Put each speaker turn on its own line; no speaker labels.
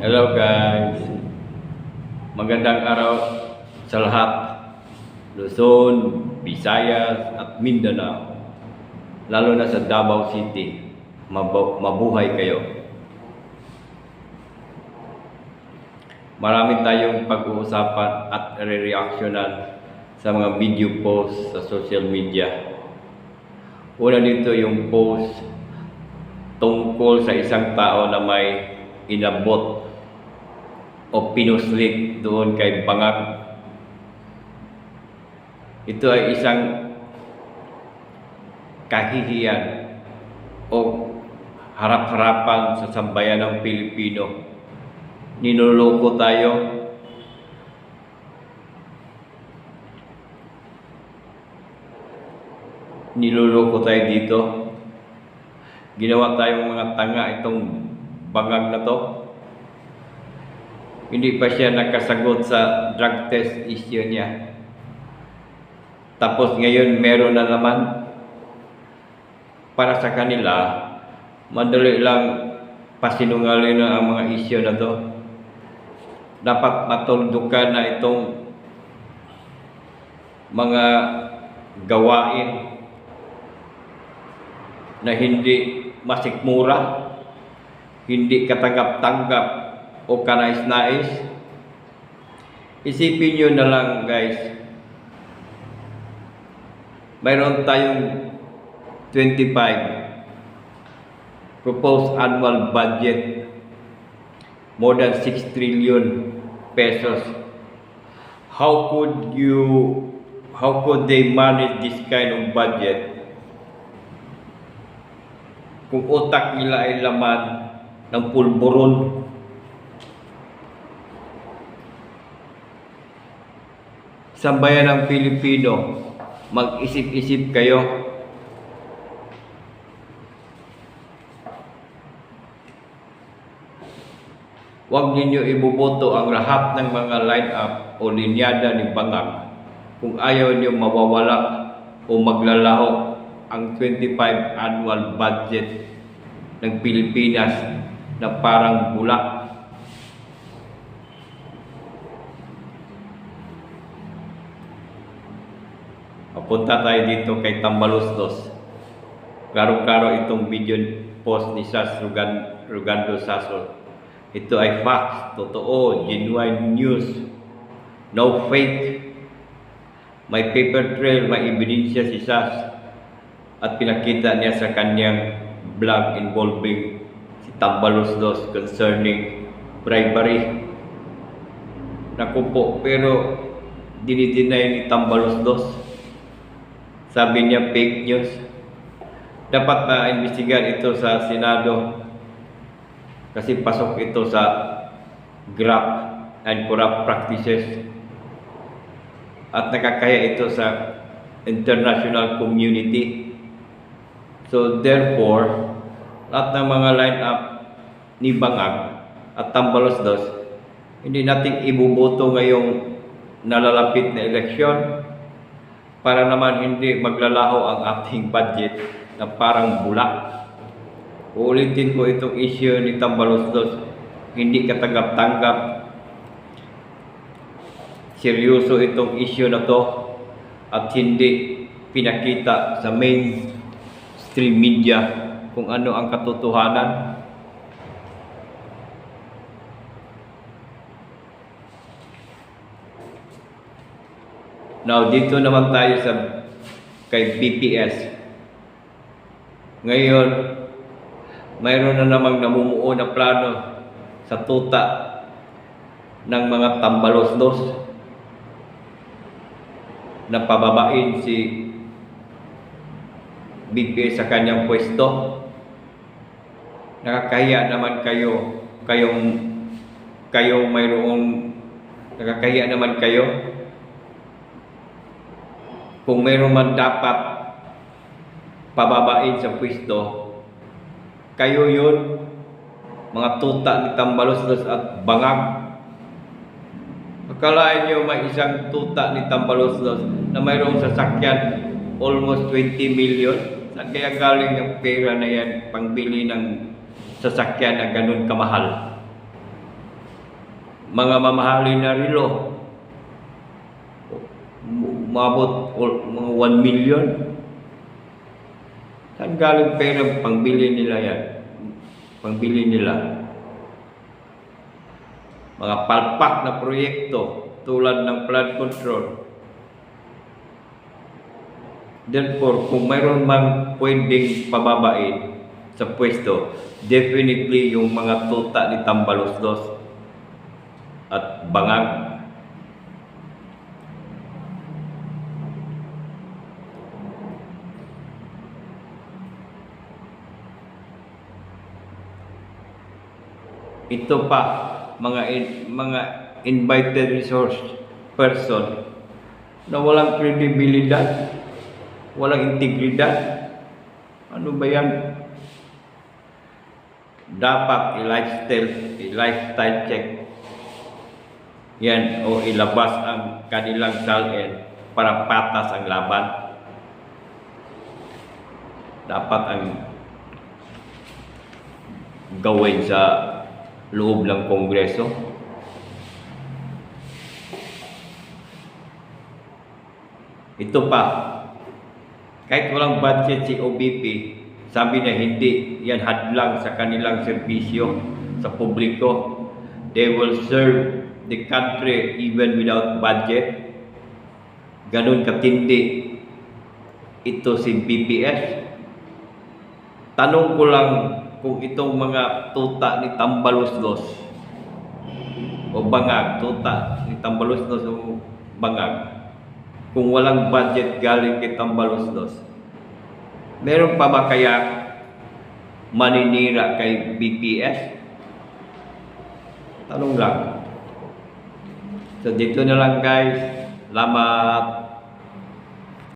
Hello guys, magandang araw sa lahat, Luzon, Visayas at Mindanao, lalo na sa Davao City. Mabuhay kayo. Marami tayong pag-uusapan at re-reactionan sa mga video posts sa social media. Una dito yung post tungkol sa isang tao na may inabot o pinuslit doon kay Bangag. Ito ay isang kahihiyan o harap-harapan sa sambayan ng Pilipino. Ninuloko tayo. Niluloko tayo dito. Ginawa tayong mga tanga itong Bangag na to. Hindi pa siya nakasagot sa drug test issue niya. Tapos ngayon meron na naman. Para sa kanila, madali lang pasinungaling na ang mga issue na to. Dapat matuldukan na itong mga gawain na hindi masikmura, hindi katanggap-tanggap o kanais-nais. Isipin nyo na lang guys, mayroon tayong 25 proposed annual budget, more than 6 trillion pesos. How could they manage this kind of budget kung utak nila ay laman ng pulburon? Sambayan ng Pilipino, mag-isip-isip kayo. Huwag ninyo iboboto ang lahat ng mga line-up o linyada ni Bangag kung ayaw niyo mawawala o maglalaho ang 25 annual budget ng Pilipinas na parang bulak. Papunta tayo dito kay Tambaluslos. Klaro-klaro itong video post ni Sas Rugando Sasol. Ito ay facts, totoo, genuine news, no fake. May paper trail, may ebidensya si Sas at pinakita niya sa kanyang vlog involving si Tambaluslos concerning bribery. Naku po, pero dinideny ni Tambaluslos. Sabi niya fake news. Dapat na-investigan ito sa Senado kasi pasok ito sa graft and corrupt practices at nakakaya ito sa international community. So therefore, lahat ng mga line-up ni Bangag at Tambaluslos, hindi natin ibuboto ngayong nalalapit na eleksyon para naman hindi maglalaho ang ating budget na parang bulak. Uulitin ko itong issue ni Tambaluslos, hindi katanggap-tanggap. Seryoso itong issue na to at hindi pinakita sa mainstream media kung ano ang katotohanan. Now, dito naman tayo sa kay BPS. Ngayon, mayroon na namang namumuo na plano sa tuta ng mga Tambaluslos na pababain si BPS sa kanyang pwesto. Nakakahiya naman nakakahiya naman kayo. Kung mayroon man dapat pababain sa pwesto, kayo yun, mga tuta ni Tambaluslos at Bangag. Akalain nyo may isang tuta ni Tambaluslos na mayroong sasakyan almost 20 million? Saan kaya galing ang pera na yan pangbili ng sasakyan na ganun kamahal? mga mamahalin na relo. Umabot mga 1 million. Saan galing pera pangbili nila yan? Pangbili nila. Mga palpak na proyekto tulad ng flood control. Therefore, kung mayroon mang pwedeng pababain sa pwesto, definitely yung mga tuta ni Tambaloslos at Bangag. Ito pa, mga invited resource person na walang kredibilidad, walang integridad. Ano ba yan? Dapat i-lifestyle check yan o ilabas ang kanilang salin para patas ang laban. Dapat ang gawin sa loob ng Kongreso. Ito pa, kahit walang budget si OBP, sabi na hindi yan hadlang sa kanilang serbisyo sa publiko. They will serve the country even without budget. Ganun katindi ito si BPS. Tanong ko lang kung itong mga tuta ni Tambaloslos o Bangag, tuta ni Tambaloslos o Bangag, kung walang budget galing kay Tambaloslos, meron pa ba kaya maninira kay BPS? Tanong lang. So dito na lang guys. Salamat.